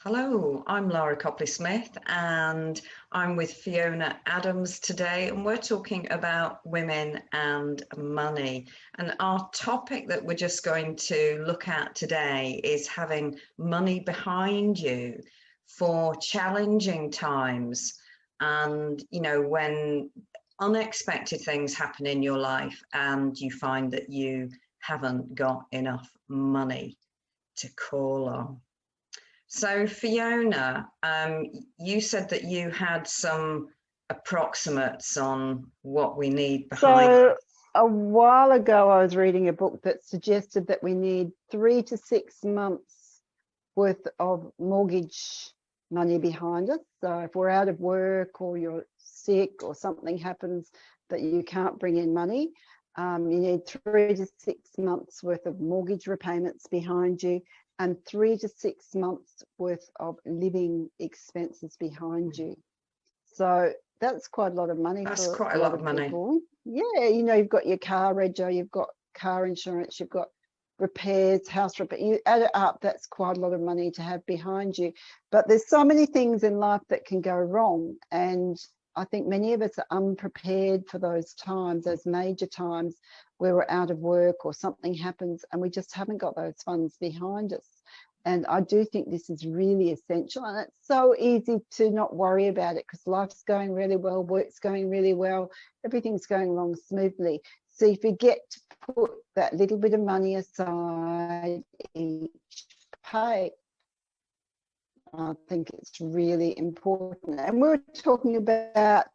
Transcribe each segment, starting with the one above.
Hello, I'm Laura Copley-Smith and I'm with Fiona Adams today, and we're talking about women and money. And our topic that we're just going to look at today is having money behind you for challenging times. And, when unexpected things happen in your life and you find that you haven't got enough money to call on. So Fiona, you said that you had some approximates on what we need behind So us. a while ago, I was reading a book that suggested that we need 3 to 6 months worth of mortgage money behind us. So if we're out of work or you're sick or something happens that you can't bring in money, you need 3 to 6 months worth of mortgage repayments behind you and 3 to 6 months worth of living expenses behind you. So that's quite a lot of money That's for quite a a lot lot of of money. people. Yeah, you've got your car rego, you've got car insurance, you've got repairs, house repair. You add it up, that's quite a lot of money to have behind you. But there's so many things in life that can go wrong. And I think many of us are unprepared for those times, those major times where we're out of work or something happens and we just haven't got those funds behind us. And I do think this is really essential. And it's so easy to not worry about it because life's going really well, work's going really well, everything's going along smoothly. So if you get to put that little bit of money aside each pay, I think it's really important. And we're talking about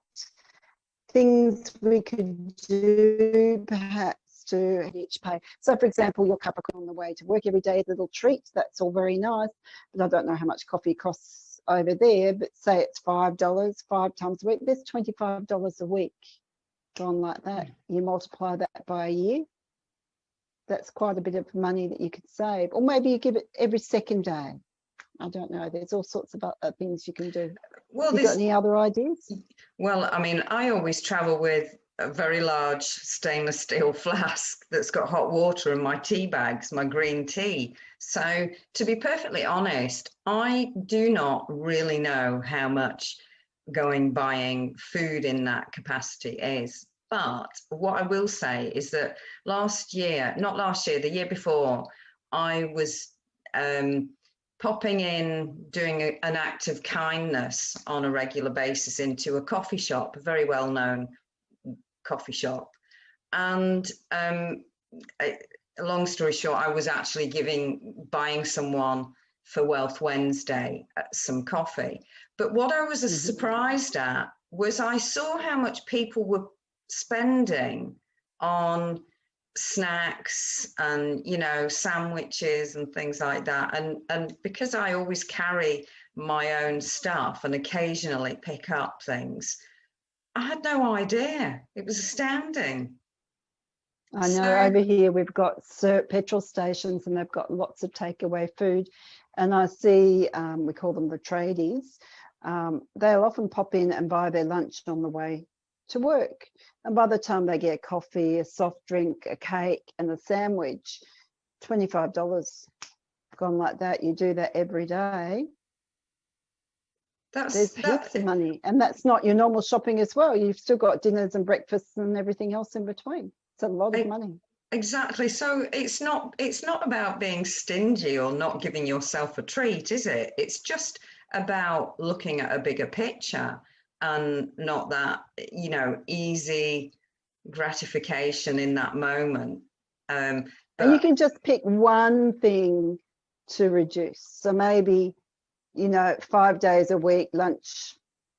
things we could do perhaps to each pay. So for example, your cup of coffee on the way to work every day, a little treat, that's all very nice, but I don't know how much coffee costs over there, but say it's $5, 5 times a week, that's $25 a week gone like that. You multiply that by a year, that's quite a bit of money that you could save. Or maybe you give it every second day. I don't know, there's all sorts of things you can do. Well, You got any other ideas? Well, I mean, I always travel with a very large stainless steel flask that's got hot water and my tea bags, my green tea. So to be perfectly honest, I do not really know how much going buying food in that capacity is. But what I will say is that the year before, I was popping in, doing an act of kindness on a regular basis into a coffee shop, a very well-known coffee shop. And long story short, I was actually buying someone for Wealth Wednesday some coffee. But what I was surprised at was I saw how much people were spending on snacks and sandwiches and things like that, and because I always carry my own stuff and occasionally pick up things, I had no idea. It was astounding. I know over here we've got petrol stations and they've got lots of takeaway food, and I see we call them the tradies. They'll often pop in and buy their lunch on the way to work, and by the time they get coffee, a soft drink, a cake and a sandwich, $25 gone like that. You do that every day, there's heaps of money, and that's not your normal shopping as well. You've still got dinners and breakfasts and everything else in between. It's a lot of money. Exactly. So it's not about being stingy or not giving yourself a treat, is it? It's just about looking at a bigger picture and not that, easy gratification in that moment. And you can just pick one thing to reduce. So maybe, 5 days a week lunch,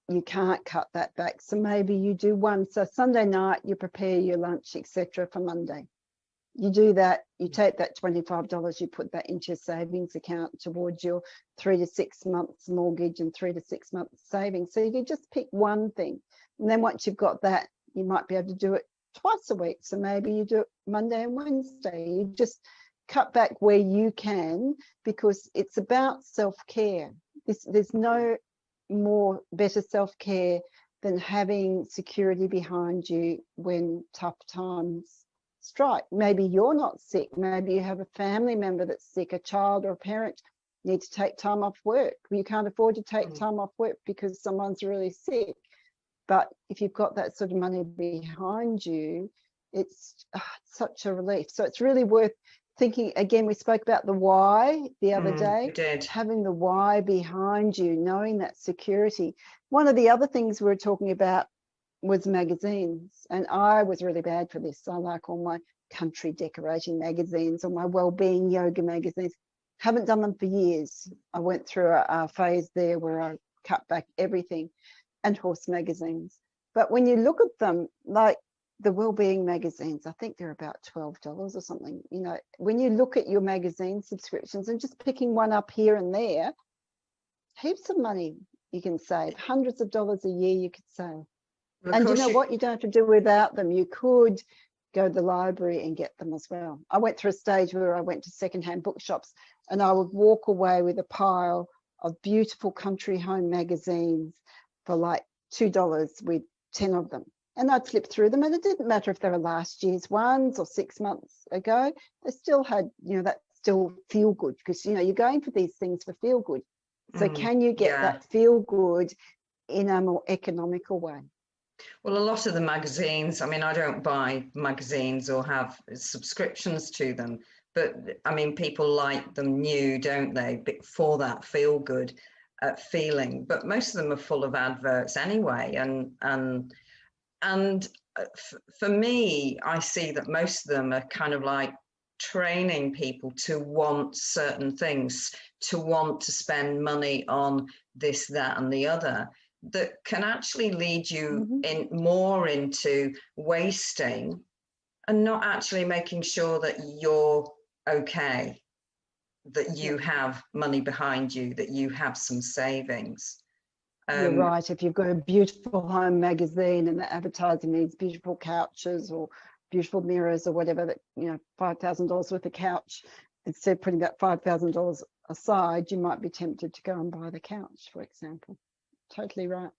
you can't cut that back. So maybe you do one. So Sunday night, you prepare your lunch, etc. for Monday. You do that, you take that $25, you put that into your savings account towards your 3 to 6 months mortgage and 3 to 6 months savings. So you can just pick one thing. And then once you've got that, you might be able to do it twice a week. So maybe you do it Monday and Wednesday. You just cut back where you can, because it's about self-care. There's no more better self-care than having security behind you when tough times strike. Maybe you're not sick, maybe you have a family member that's sick, a child or a parent, need to take time off work. You can't afford to take time off work because someone's really sick. But if you've got that sort of money behind you, it's such a relief. So it's really worth thinking. Again, we spoke about the why the other day. We did. Having the why behind you, knowing that security. One of the other things we were talking about was magazines. And I was really bad for this. I like all my country decorating magazines or my well-being yoga magazines. Haven't done them for years. I went through a phase there where I cut back everything, and horse magazines. But when you look at them, like the well-being magazines, I think they're about $12 or something. You know, when you look at your magazine subscriptions and just picking one up here and there, heaps of money you can save, hundreds of dollars a year you could save. And you know what? You don't have to do without them. You could go to the library and get them as well. I went through a stage where I went to secondhand bookshops and I would walk away with a pile of beautiful country home magazines for like $2 with 10 of them. And I'd flip through them, and it didn't matter if they were last year's ones or 6 months ago. They still had, you know, that still feel good, because, you know, you're going for these things for feel good. So can you get that feel good in a more economical way? Well, a lot of the magazines, I mean, I don't buy magazines or have subscriptions to them, but I mean, people like them new, don't they, for that feel good feeling. But most of them are full of adverts anyway. And for me, I see that most of them are kind of like training people to want certain things, to want to spend money on this, that, and the other, that can actually lead you in more into wasting and not actually making sure that you're okay, that you have money behind you, that you have some savings. You're right. If you've got a beautiful home magazine and the advertising needs beautiful couches or beautiful mirrors or whatever, that, you know, $5,000 worth of couch, instead of putting that $5,000 aside, you might be tempted to go and buy the couch, for example. Totally right.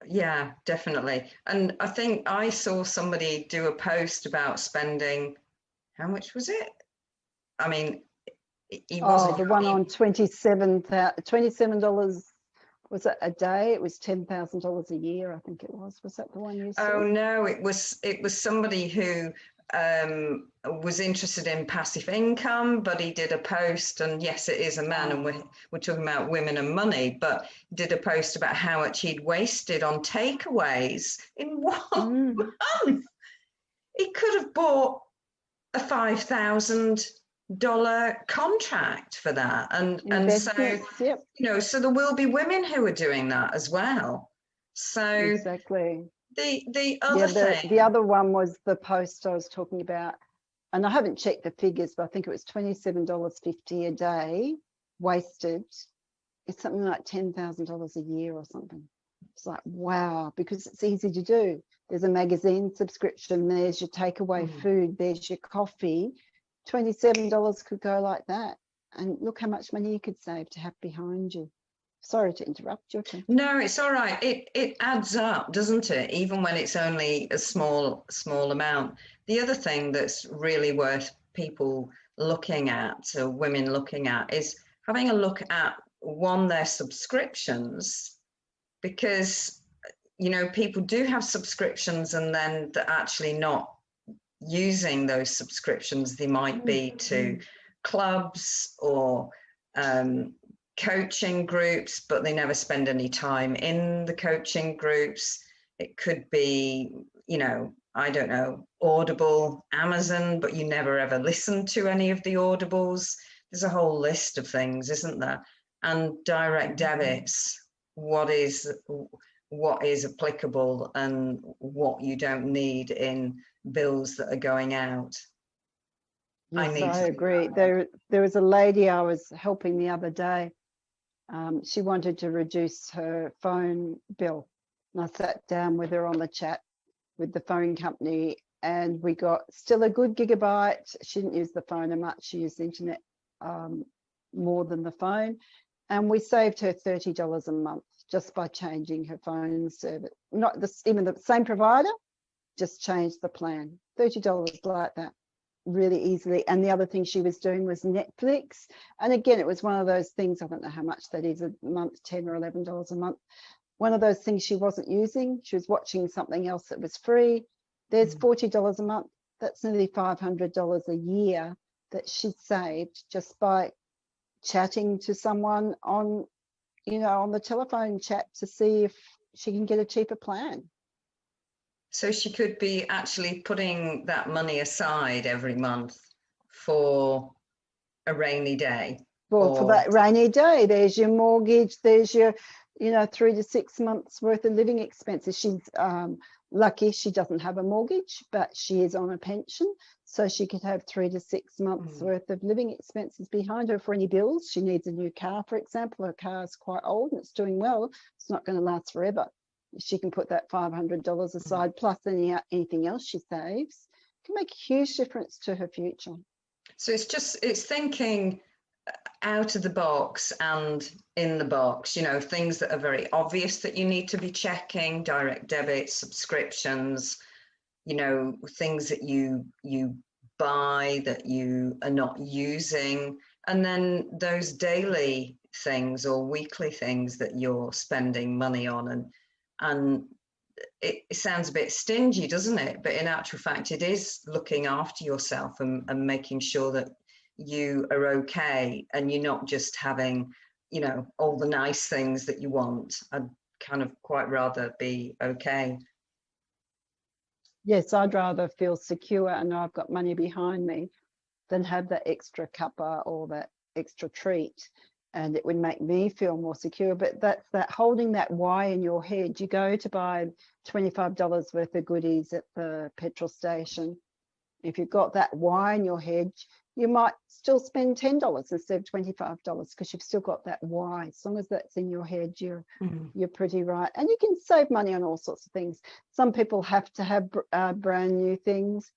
Yeah, definitely. And I think I saw somebody do a post about spending, how much was it? I mean, he wasn't. The one on $27, was it a day? It was $10,000 a year, I think it was. Was that the one you saw? Oh no, it was somebody who was interested in passive income, but he did a post, and yes, it is a man, and we're talking about women and money, but did a post about how much he'd wasted on takeaways in 1 month. He could have bought a $5,000 contract for that, and so you know, so there will be women who are doing that as well. So exactly. The other thing, the other one was the post I was talking about, and I haven't checked the figures, but I think it was $27.50 a day wasted. It's something like $10,000 a year or something. It's like, wow, because it's easy to do. There's a magazine subscription, there's your takeaway food, there's your coffee. $27 could go like that. And look how much money you could save to have behind you. Sorry to interrupt your turn. No, it's all right. It adds up, doesn't it? Even when it's only a small amount. The other thing that's really worth people looking at, so women looking at, is having a look at their subscriptions, because you know, people do have subscriptions and then they're actually not using those subscriptions. They might be to clubs or coaching groups, but they never spend any time in the coaching groups. It could be, you know, I don't know, Audible, Amazon, but you never ever listen to any of the Audibles. There's a whole list of things, isn't there? And direct debits, what is applicable and what you don't need in bills that are going out. Yes, I agree. There was a lady I was helping the other day. She wanted to reduce her phone bill, and I sat down with her on the chat with the phone company, and we got still a good gigabyte. She didn't use the phone much. She used the internet more than the phone, and we saved her $30 a month just by changing her phone service. Not even the same provider, just changed the plan. $30 like that. really easily. And the other thing she was doing was Netflix. And again, it was one of those things, I don't know how much that is a month, $10 or $11 a month. One of those things she wasn't using. She was watching something else that was free. There's $40 a month. That's nearly $500 a year that she saved just by chatting to someone on, on the telephone chat to see if she can get a cheaper plan. So she could be actually putting that money aside every month for a rainy day. For that rainy day. There's your mortgage, there's your 3 to 6 months worth of living expenses. She's lucky she doesn't have a mortgage, but she is on a pension, so she could have 3 to 6 months worth of living expenses behind her for any bills. She needs a new car, for example. Her car is quite old and it's doing well. It's not going to last forever. She can put that $500 aside plus anything else she saves. It can make a huge difference to her future. So it's thinking out of the box and in the box, things that are very obvious that you need to be checking: direct debits, subscriptions, things that you buy that you are not using, and then those daily things or weekly things that you're spending money on. And it sounds a bit stingy, doesn't it? But in actual fact, it is looking after yourself and making sure that you are okay, and you're not just having, all the nice things that you want. I'd kind of quite rather be okay. Yes, I'd rather feel secure and know I've got money behind me than have that extra cuppa or that extra treat. And it would make me feel more secure. But that's that holding that why in your head. You go to buy $25 worth of goodies at the petrol station. If you've got that why in your head, you might still spend $10 instead of $25 because you've still got that why. As long as that's in your head, you're pretty right. And you can save money on all sorts of things. Some people have to have brand new things,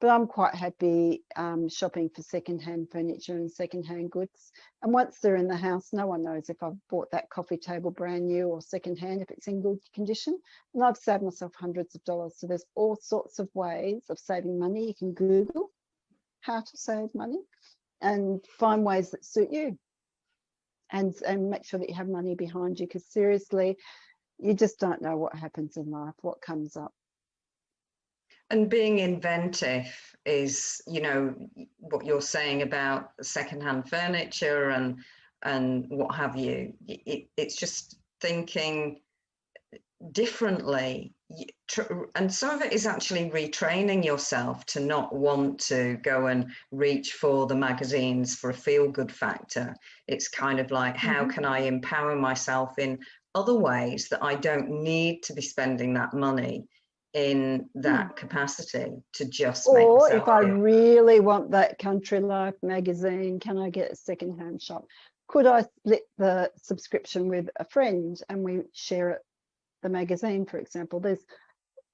but I'm quite happy shopping for secondhand furniture and secondhand goods. And once they're in the house, no one knows if I've bought that coffee table brand new or secondhand, if it's in good condition. And I've saved myself hundreds of dollars. So there's all sorts of ways of saving money. You can Google how to save money and find ways that suit you, and make sure that you have money behind you, because seriously, you just don't know what happens in life, what comes up. And being inventive is, what you're saying about secondhand furniture and what have you. It's just thinking differently. And some of it is actually retraining yourself to not want to go and reach for the magazines for a feel-good factor. It's kind of like, how can I empower myself in other ways that I don't need to be spending that money in that capacity to just make myself Or if I really want that Country Life magazine, can I get a secondhand shop? Could I split the subscription with a friend and we share it, the magazine, for example? There's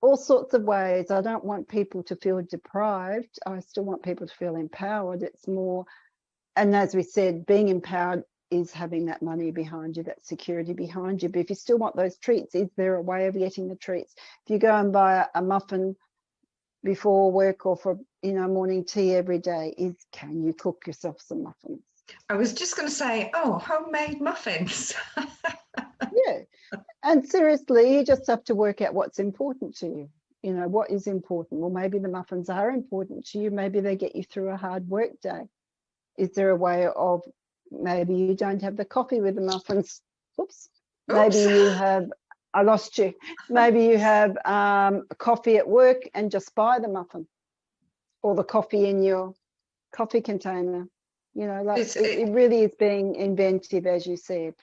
all sorts of ways. I don't want people to feel deprived. I still want people to feel empowered. It's more, and as we said, being empowered is having that money behind you, that security behind you. But if you still want those treats, is there a way of getting the treats? If you go and buy a muffin before work or for morning tea every day, can you cook yourself some muffins? I was just going to say, homemade muffins. Yeah. And seriously, you just have to work out what's important to you. What is important? Well, maybe the muffins are important to you. Maybe they get you through a hard work day. Is there a way of, maybe you don't have the coffee with the muffins? Oops. Maybe you have, I lost you. Maybe you have coffee at work and just buy the muffin or the coffee in your coffee container. It really is being inventive, as you said.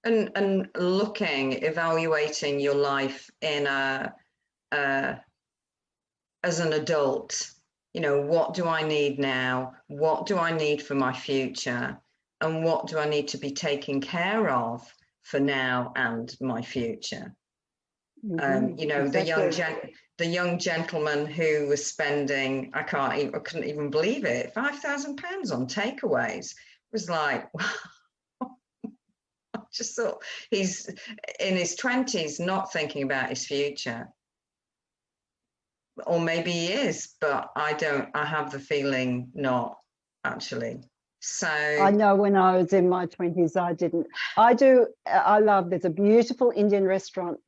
And evaluating your life in as an adult. What do I need now? What do I need for my future? And what do I need to be taking care of for now and my future? Exactly. The young gentleman who was spending, I couldn't even believe it, £5,000 on takeaways. It was like, I just thought, he's in his 20s, not thinking about his future. or maybe he is, but I have the feeling not actually. So I know when I was in my 20s, I didn't. There's a beautiful Indian restaurant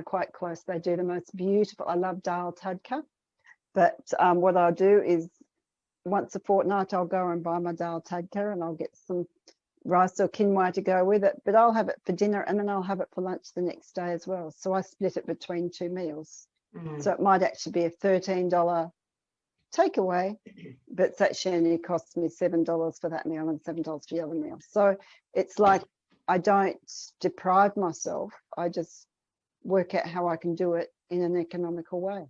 quite close. They do the most beautiful, I love dal tadka. But what I'll do is once a fortnight, I'll go and buy my dal tadka and I'll get some rice or quinoa to go with it. But I'll have it for dinner and then I'll have it for lunch the next day as well. So I split it between 2 meals. So it might actually be a $13 takeaway, but it's actually only costs me $7 for that meal and $7 for the other meal. So it's like I don't deprive myself. I just work out how I can do it in an economical way.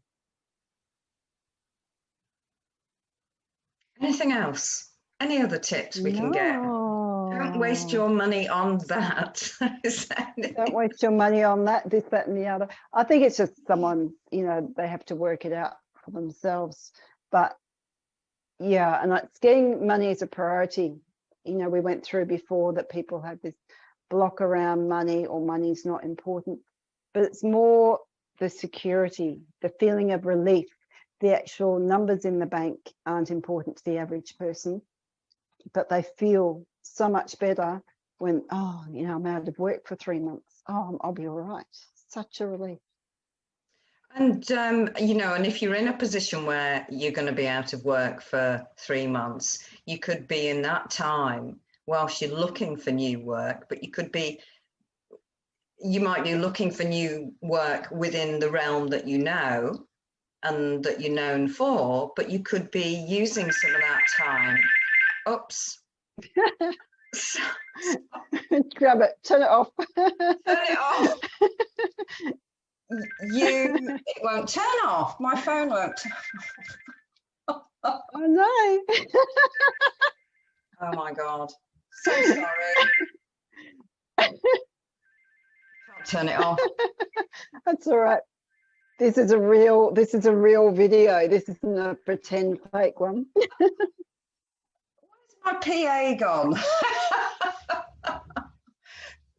anything else? Any other tips we can get? Don't waste your money on that. Don't waste your money on that, this, that, and the other. I think it's just someone, they have to work it out for themselves. But yeah, and it's getting money as a priority. We went through before that people have this block around money or money's not important, but it's more the security, the feeling of relief. The actual numbers in the bank aren't important to the average person, but they feel so much better when, I'm out of work for 3 months. I'll be all right. Such a relief. And, and if you're in a position where you're going to be out of work for 3 months, you could be in that time whilst you're looking for new work, but you might be looking for new work within the realm that you know and that you're known for, but you could be using some of that time. Oops. Grab it, turn it off. Turn it off. It won't turn off. My phone won't turn off. Oh no. Oh my God. So sorry. Can't turn it off. That's all right. This is a real video. This isn't a pretend fake one. Where's my PA gone?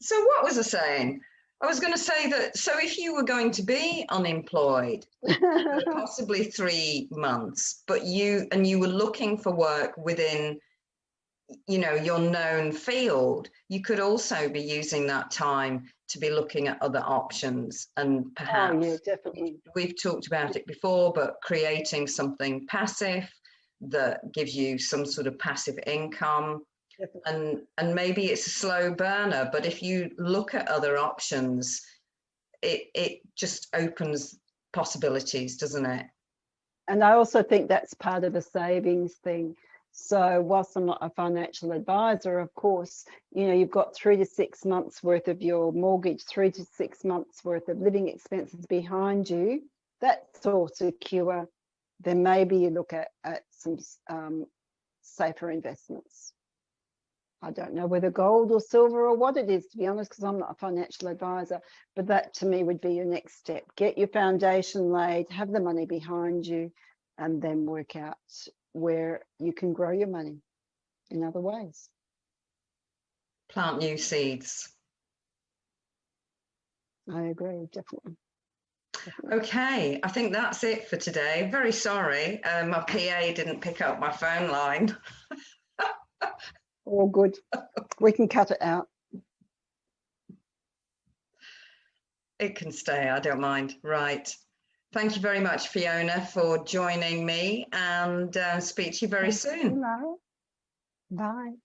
So what was I saying? I was going to say that, so if you were going to be unemployed for possibly 3 months, but you were looking for work within, your known field, you could also be using that time to be looking at other options and perhaps, oh yeah, definitely. We've talked about it before, but creating something passive that gives you some sort of passive income. And maybe it's a slow burner, but if you look at other options, it just opens possibilities, doesn't it? And I also think that's part of the savings thing. So whilst I'm not a financial advisor, of course, you've got 3 to 6 months worth of your mortgage, 3 to 6 months worth of living expenses behind you. That's all secure. Then maybe you look at some safer investments. I don't know whether gold or silver or what it is, to be honest, because I'm not a financial advisor, but that to me would be your next step. Get your foundation laid, have the money behind you, and then work out where you can grow your money in other ways. Plant new seeds. I agree, definitely. Okay, I think that's it for today. Very sorry, my PA didn't pick up my phone line. All good. We can cut it out. It can stay, I don't mind. Right. Thank you very much, Fiona, for joining me, and speak to you very soon. Bye.